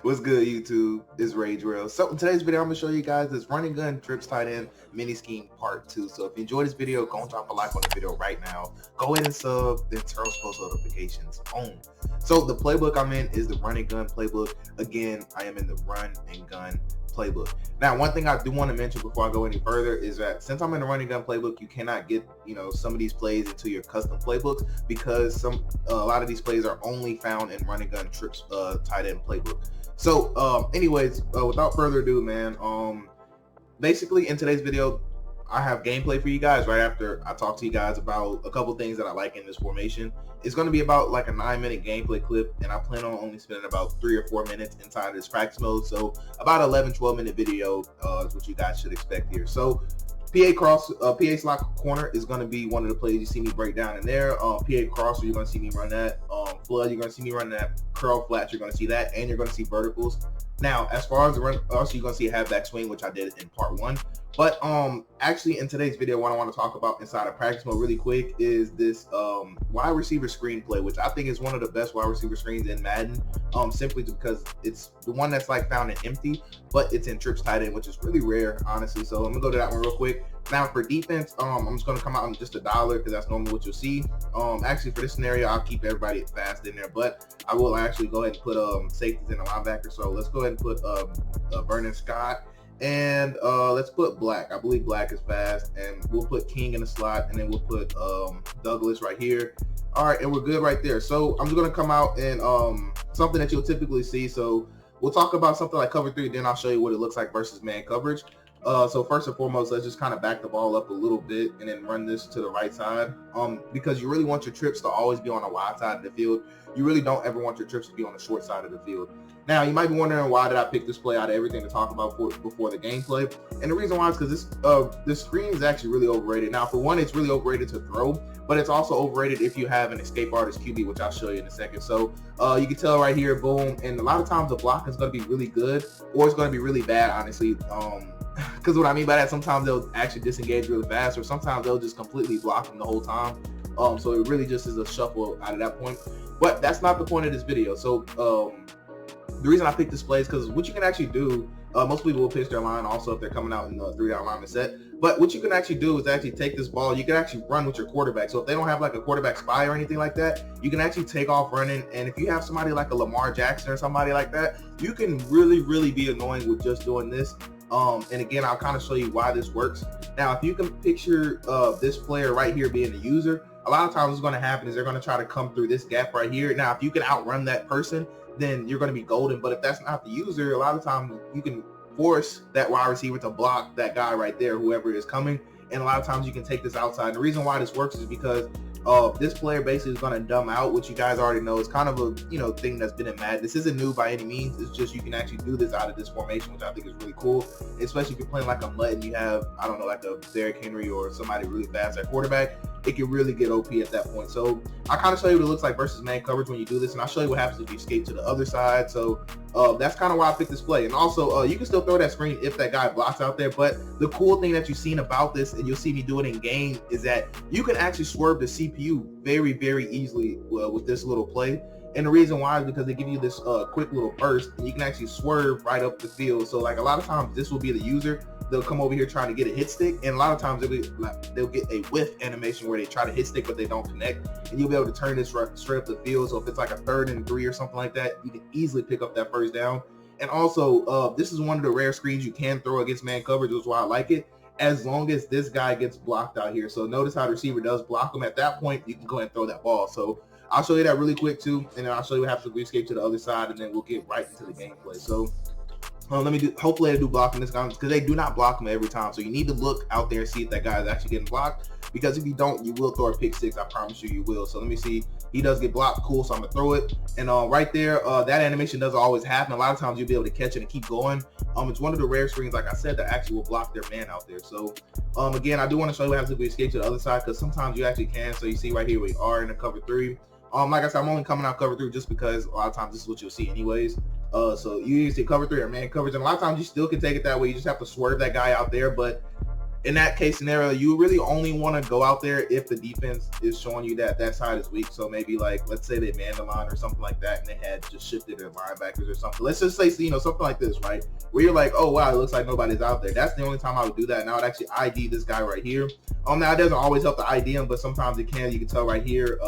What's good, YouTube? It's Rage Rail. So in today's video, I'm gonna show you guys this running gun trips tight end mini scheme part 2. So if you enjoyed this video, go and drop a like on the video right now. Go ahead and sub, then turn post notifications on. So the playbook I'm in is the running gun playbook. Again, I am in the run and gun playbook. Now, one thing I do want to mention before I go any further is that since I'm in the running gun playbook, you cannot get some of these plays into your custom playbooks because a lot of these plays are only found in running gun trips tight end playbook. So anyways, without further ado, man, basically in today's video I have gameplay for you guys right after I talk to you guys about a couple things that I like in this formation. It's going to be about like a 9-minute gameplay clip, and I plan on only spending about 3 or 4 minutes inside this practice mode. So about 11-12 minute video is what you guys should expect here. So PA slot corner is going to be one of the plays you see me break down in there. PA crosser, you're going to see me run that. Flood, you're going to see me run that. Curl flats, you're going to see that, and you're going to see verticals. Now, as far as the run, also you're going to see a halfback swing, which I did in part 1. But actually in today's video, what I want to talk about inside of practice mode really quick is this wide receiver screen play, which I think is one of the best wide receiver screens in Madden, simply because it's the one that's like found in empty, but it's in trips tight end, which is really rare, honestly. So I'm gonna go to that one real quick. Now for defense, I'm just gonna come out in just a dollar because that's normally what you'll see. Actually for this scenario, I'll keep everybody fast in there, but I will actually go ahead and put safeties in a linebacker. So let's go ahead and put Vernon Scott. And let's put Black. I believe Black is fast, and we'll put King in the slot, and then we'll put Douglas right here. All right, and we're good right there. So I'm just gonna come out and something that you'll typically see. So we'll talk about something like cover 3, then I'll show you what it looks like versus man coverage. So first and foremost, let's just kind of back the ball up a little bit and then run this to the right side, because you really want your trips to always be on the wide side of the field. You really don't ever want your trips to be on the short side of the field. Now, you might be wondering, why did I pick this play out of everything to talk about before the gameplay? And the reason why is because this screen is actually really overrated. Now, for one, it's really overrated to throw, but it's also overrated if you have an escape artist QB, which I'll show you in a second. So you can tell right here, boom, and a lot of times the block is going to be really good, or it's going to be really bad, honestly. Because what I mean by that, sometimes they'll actually disengage really fast, or sometimes they'll just completely block them the whole time. So it really just is a shuffle out of that point. But that's not the point of this video. So the reason I picked this play is because what you can actually do, most people will pitch their line also if they're coming out in the 3-down lineman set. But what you can actually do is actually take this ball. You can actually run with your quarterback. So if they don't have like a quarterback spy or anything like that, you can actually take off running. And if you have somebody like a Lamar Jackson or somebody like that, you can really, really be annoying with just doing this. And again, I'll kind of show you why this works. Now, if you can picture this player right here being the user, a lot of times what's going to happen is they're going to try to come through this gap right here. Now, if you can outrun that person, then you're going to be golden. But if that's not the user, a lot of times you can force that wide receiver to block that guy right there, whoever is coming. And a lot of times you can take this outside. And the reason why this works is because this player basically is going to dumb out, which you guys already know is kind of a thing that's been in Madden. This isn't new by any means. It's just you can actually do this out of this formation, which I think is really cool, especially if you're playing like a mutt and you have, I don't know, like a Derrick Henry or somebody really fast at quarterback. It can really get OP at that point. So I kind of show you what it looks like versus man coverage when you do this, and I'll show you what happens if you escape to the other side. So that's kind of why I picked this play. And also you can still throw that screen if that guy blocks out there, but the cool thing that you've seen about this, and you'll see me do it in game, is that you can actually swerve the CPU very, very easily with this little play. And the reason why is because they give you this quick little burst, and you can actually swerve right up the field. So like a lot of times this will be the user. They'll come over here trying to get a hit stick, and a lot of times they'll get a whiff animation where they try to hit stick but they don't connect, and you'll be able to turn this straight up the field. So if it's like a 3rd and 3 or something like that, you can easily pick up that first down. And also this is one of the rare screens you can throw against man coverage, which is why I like it, as long as this guy gets blocked out here. So notice how the receiver does block him. At that point, you can go ahead and throw that ball. So I'll show you that really quick too, and then I'll show you what happens if we escape to the other side, and then we'll get right into the gameplay. So let me do, hopefully they do blocking this guy, because they do not block him every time. So you need to look out there and see if that guy is actually getting blocked, because if you don't, you will throw a pick 6. I promise you will. So let me see. He does get blocked. Cool. So I'm gonna throw it. And right there, that animation doesn't always happen. A lot of times you'll be able to catch it and keep going. It's one of the rare screens, like I said, that actually will block their man out there. So again, I do want to show you what happens if we escape to the other side, because sometimes you actually can. So you see right here, we are in the cover 3. Like I said, I'm only coming out cover 3 just because a lot of times this is what you'll see anyways. So you either see cover 3 or man coverage, and a lot of times you still can take it that way. You just have to swerve that guy out there. But in that case scenario, you really only want to go out there if the defense is showing you that that side is weak. So maybe like, let's say they manned the line or something like that, and they had just shifted their linebackers or something. Let's just say, you know, something like this, right? Where you're like, oh wow, it looks like nobody's out there. That's the only time I would do that. And I would actually ID this guy right here. Now it doesn't always help to ID him, but sometimes it can. You can tell right here.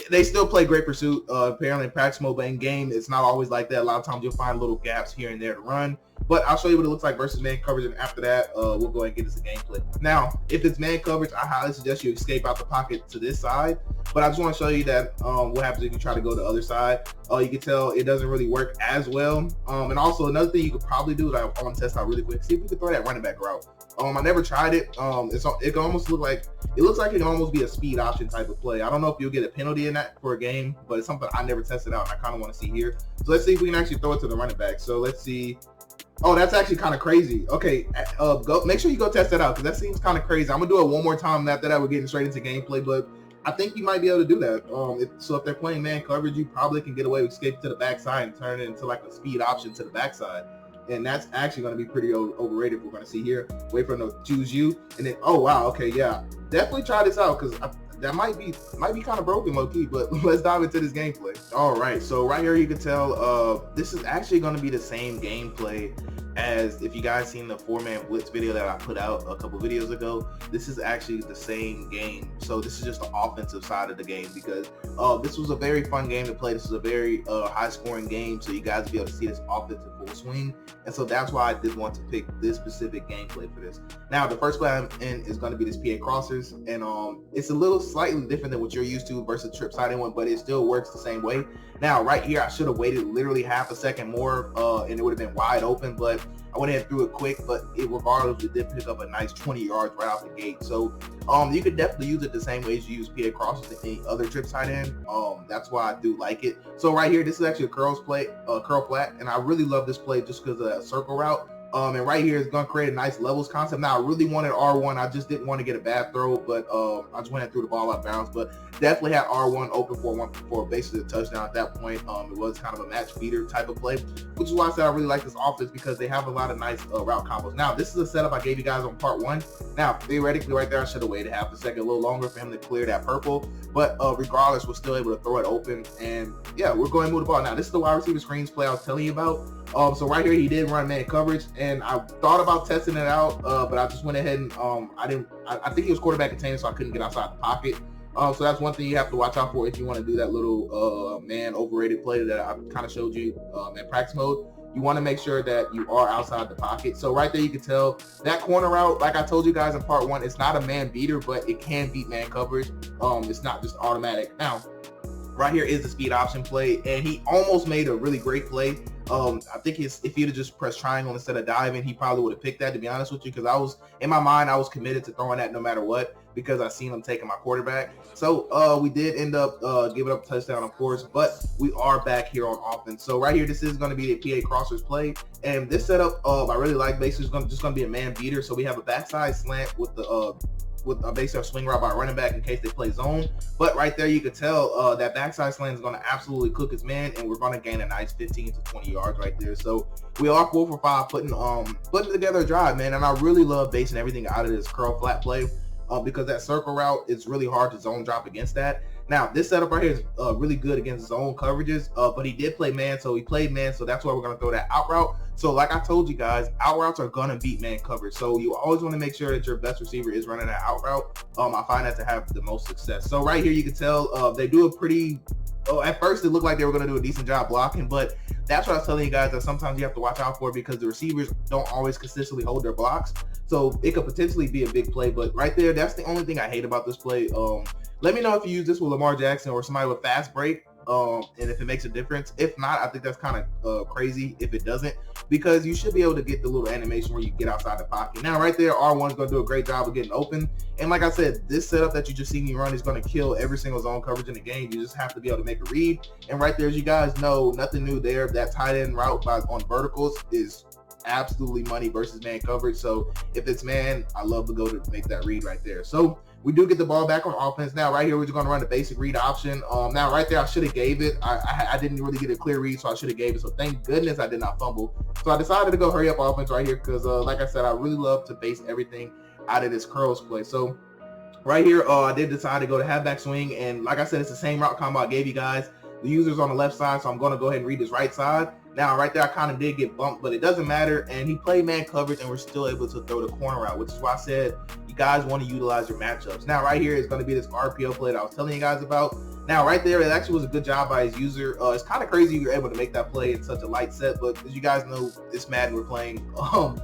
They still play great pursuit, apparently in practice mode, but in game, it's not always like that. A lot of times you'll find little gaps here and there to run. But I'll show you what it looks like versus man coverage, and after that, we'll go ahead and get into gameplay. Now, if it's man coverage, I highly suggest you escape out the pocket to this side. But I just want to show you that what happens if you try to go the other side. You can tell it doesn't really work as well. And also another thing you could probably do that I want to test out really quick. See if we can throw that running back route. I never tried it. It can almost look like it can almost be a speed option type of play. I don't know if you'll get a penalty in that for a game, but it's something I never tested out and I kind of want to see here. So let's see if we can actually throw it to the running back. So let's see. Oh, that's actually kind of crazy. Okay, go make sure you go test that out because that seems kind of crazy. I'm gonna do it one more time, and after that, we're getting straight into gameplay. But I think you might be able to do that. If they're playing man coverage, you probably can get away with escape to the backside and turn it into like a speed option to the backside. And that's actually going to be pretty overrated. We're going to see here. Wait for them to choose you, and then oh wow, okay, yeah, definitely try this out because that might be kind of broken low key. But let's dive into this gameplay. All right, so right here you can tell this is actually going to be the same gameplay as if you guys seen the 4-man blitz video that I put out a couple videos ago. This is actually the same game. So this is just the offensive side of the game because this was a very fun game to play. This is a very high scoring game, so you guys will be able to see this offensive full swing. And so that's why I did want to pick this specific gameplay for this. Now the first play I'm in is going to be this PA crossers, and it's a little slightly different than what you're used to versus trip side one, but it still works the same way. Now right here I should have waited literally half a second more and it would have been wide open, but I went ahead and threw it quick, but regardless, it did pick up a nice 20 yards right out the gate. So you could definitely use it the same way as you use PA crosses in any other trip tight end. That's why I do like it. So right here, this is actually a curl flat, and I really love this play just because of that circle route. And right here is going to create a nice levels concept. Now, I really wanted R1. I just didn't want to get a bad throw, but I just went and threw the ball out of bounds. But definitely had R1 open for basically a touchdown at that point. It was kind of a match beater type of play, which is why I said I really like this offense because they have a lot of nice route combos. Now, this is a setup I gave you guys on part 1. Now, theoretically, right there, I should have waited half a second, a little longer for him to clear that purple. But regardless, we're still able to throw it open. And yeah, we're going to move the ball. Now, this is the wide receiver screens play I was telling you about. So right here, he did run man coverage, and I thought about testing it out, but I just went ahead and I think he was quarterback contained, so I couldn't get outside the pocket. So that's one thing you have to watch out for if you want to do that little man overrated play that I kind of showed you in practice mode. You want to make sure that you are outside the pocket. So right there, you can tell that corner route, like I told you guys in part 1, it's not a man beater, but it can beat man coverage. It's not just automatic. Now, right here is the speed option play, and he almost made a really great play. I think if he'd have just pressed triangle instead of diving, he probably would have picked that, to be honest with you, because I was in my mind, I was committed to throwing that no matter what because I seen him taking my quarterback. So we did end up giving up a touchdown, of course, but we are back here on offense. So right here, this is going to be the PA crossers play, and this setup I really like. Basically, it's just going to be a man beater. So we have a backside slant with the with a basic swing route by running back in case they play zone. But right there, you could tell that backside slant is going to absolutely cook his man, and we're going to gain a nice 15 to 20 yards right there. So we are 4 for 5 putting together a drive, man. And I really love basing everything out of this curl flat play because that circle route, it's really hard to zone drop against that. Now, this setup right here is really good against zone coverages, but he did play man, so he played man, so that's why we're going to throw that out route. So like I told you guys, out routes are going to beat man coverage, so you always want to make sure that your best receiver is running that out route. I find that to have the most success. So right here, you can tell they do a pretty at first it looked like they were going to do a decent job blocking, but that's what I was telling you guys, that sometimes you have to watch out for because the receivers don't always consistently hold their blocks, so it could potentially be a big play. But right there, that's the only thing I hate about this play. Let me know if you use this with Lamar Jackson or somebody with fast break, and if it makes a difference. If not, I think that's kind of crazy if it doesn't, because you should be able to get the little animation where you get outside the pocket. Now right there, R1's going to do a great job of getting open, and like I said, this setup that you just see me run is going to kill every single zone coverage in the game. You just have to be able to make a read, and right there, as you guys know, nothing new there. That tight end route on verticals is absolutely money versus man coverage. So if it's man, I love to go to make that read right there. So we do get the ball back on offense. Now right here, we're just going to run the basic read option. Now right there, I should have gave it. I didn't really get a clear read, so I should have gave it. So thank goodness I did not fumble. So I decided to go hurry up offense right here because like I said, I really love to base everything out of this curls play. So right here, I did decide to go to halfback swing, and like I said, it's the same route combo I gave you guys. The user's on the left side, so I'm going to go ahead and read his right side. Now, right there, I kind of did get bumped, but it doesn't matter, and he played man coverage, and we're still able to throw the corner out, which is why I said you guys want to utilize your matchups. Now, right here is going to be this RPO play that I was telling you guys about. Now, right there, it actually was a good job by his user. It's kind of crazy you're able to make that play in such a light set, but as you guys know, this Madden we're playing,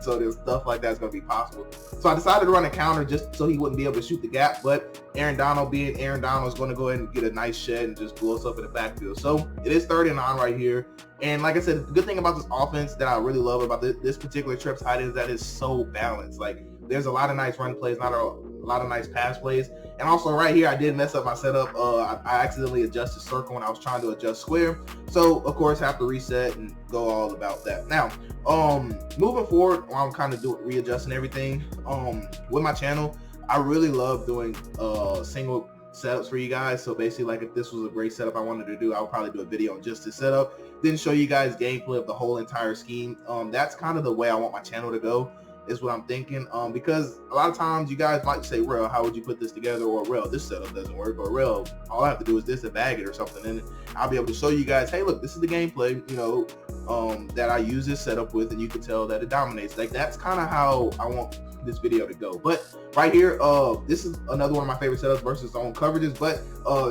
so there's stuff like that's going to be possible. So I decided to run a counter just so he wouldn't be able to shoot the gap, but Aaron Donald being Aaron Donald is going to go ahead and get a nice shed and just blow us up in the backfield. So it is 3rd and 9 right here. And like I said, the good thing about this offense that I really love about this particular Trips tight end is that it's so balanced. Like, there's a lot of nice run plays, not a lot of nice pass plays. And also right here, I did mess up my setup. I accidentally adjusted circle when I was trying to adjust square. So of course, have to reset and go all about that. Now, moving forward, while I'm kind of readjusting everything with my channel, I really love doing single setups for you guys. So basically, like, if this was a great setup I wanted to do, I would probably do a video on just this setup, then show you guys gameplay of the whole entire scheme. That's kind of the way I want my channel to go, is what I'm thinking, because a lot of times you guys might say, "Real, how would you put this together?" Or, "Real, this setup doesn't work," or, "Real, all I have to do is this and bag it," or something. And I'll be able to show you guys, "Hey, look, this is the gameplay, you know, that I use this setup with," and you can tell that it dominates. Like, that's kind of how I want this video to go. But right here, this is another one of my favorite setups versus zone coverages. But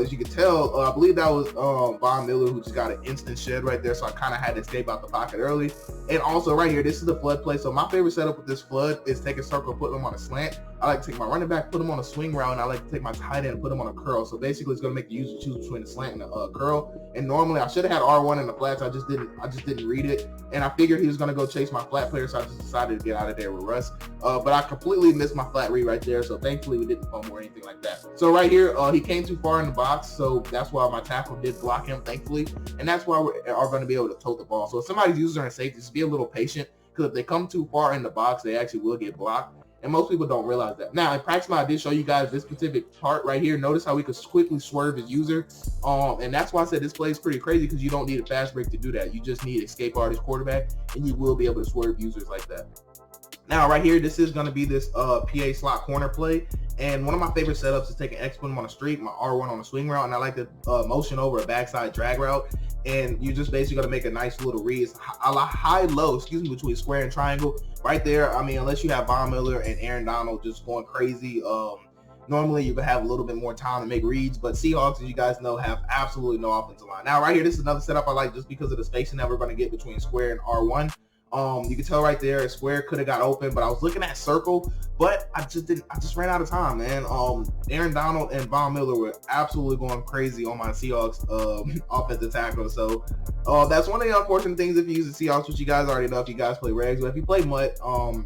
as you can tell, I believe that was Von Miller who just got an instant shed right there, so I kind of had to escape out the pocket early. And also right here, this is the flood play. So my favorite setup with this flood is take a circle, put them on a slant. I like to take my running back, put them on a swing route, and I like to take my tight end and put them on a curl. So basically, it's going to make the user choose between the slant and the curl. And normally, I should have had R1 in the flats. I just didn't read it, and I figured he was going to go chase my flat player, so I just decided to get out of there with Russ. But I completely missed my flat read right there, so thankfully we didn't fumble or anything like that. So right here, he came too far in the box, so that's why my tackle did block him, thankfully, and that's why we are going to be able to tote the ball. So if somebody's using their safety, just be a little patient, because if they come too far in the box, they actually will get blocked. And most people don't realize that. Now, in practice, I did show you guys this specific part right here. Notice how we could quickly swerve his user. And that's why I said this play is pretty crazy, because you don't need a fast break to do that. You just need escape artist quarterback, and you will be able to swerve users like that. Now, right here, this is going to be this PA slot corner play. And one of my favorite setups is take an X boom on a streak, my R1 on a swing route, and I like to motion over a backside drag route. And you're just basically going to make a nice little read. It's high-low, between square and triangle. Right there, I mean, unless you have Von Miller and Aaron Donald just going crazy, normally you would have a little bit more time to make reads. But Seahawks, as you guys know, have absolutely no offensive line. Now, right here, this is another setup I like just because of the spacing that we're going to get between square and R1. You can tell right there, square could have got open, but I was looking at circle, but I just ran out of time, man. Aaron Donald and Von Miller were absolutely going crazy on my Seahawks offensive tackle. So that's one of the unfortunate things if you use the Seahawks, which you guys already know if you guys play regs. But if you play MUT,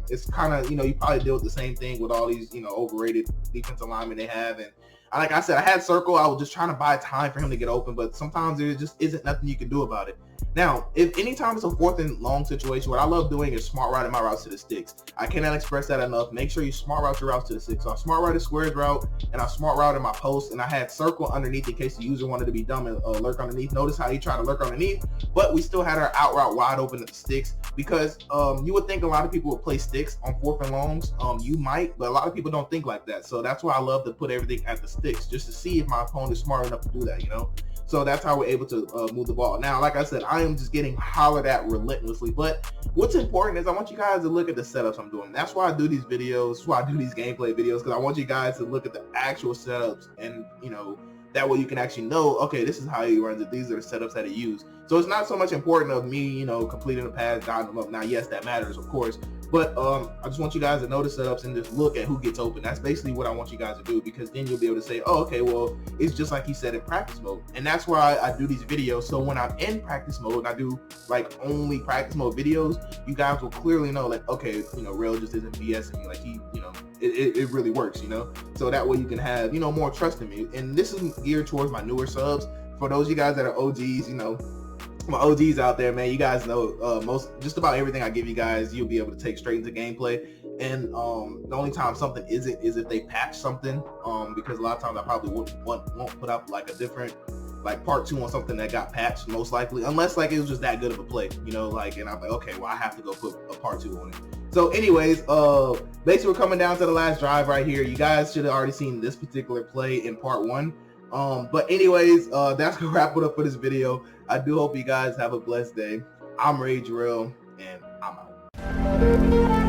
it's kind of, you probably deal with the same thing with all these, overrated defensive linemen they have. And like I said, I had circle. I was just trying to buy time for him to get open, but sometimes there just isn't nothing you can do about it. Now, if anytime it's a 4th and long situation, what I love doing is smart routing my routes to the sticks. I cannot express that enough. Make sure you smart route your routes to the sticks. So I smart routed squares route, and I smart routed my post, and I had circle underneath in case the user wanted to be dumb and lurk underneath. Notice how he tried to lurk underneath, but we still had our out route wide open at the sticks, because you would think a lot of people would play sticks on 4th and longs. You might, but a lot of people don't think like that. So that's why I love to put everything at the sticks, just to see if my opponent is smart enough to do that, So that's how we're able to move the ball. Now, like I said, I am just getting hollered at relentlessly. But what's important is I want you guys to look at the setups I'm doing. That's why I do these videos. That's why I do these gameplay videos, because I want you guys to look at the actual setups, and that way you can actually know, okay, this is how he runs it. These are the setups that he used. So it's not so much important of me, completing the pass, dotting them up. Now, yes, that matters, of course. But I just want you guys to know the setups and just look at who gets open. That's basically what I want you guys to do, because then you'll be able to say, oh, okay, well, it's just like he said in practice mode. And that's why I do these videos. So when I'm in practice mode and I do like only practice mode videos, you guys will clearly know, like, okay, Real just isn't BSing me. Like, he, it really works, So that way you can have, more trust in me. And this is geared towards my newer subs. For those of you guys that are OGs, my OGs out there, man, you guys know just about everything I give you guys, you'll be able to take straight into gameplay. And the only time something isn't is if they patch something, because a lot of times I probably won't put up like a different like part 2 on something that got patched, most likely, unless like it was just that good of a play, you know, like, and I'm like, okay, well, I have to go put a part 2 on it. So anyways, basically we're coming down to the last drive right here. You guys should have already seen this particular play in part 1. But anyways, that's gonna wrap it up for this video. I do hope you guys have a blessed day. I'm Ray Jarrell, and I'm out.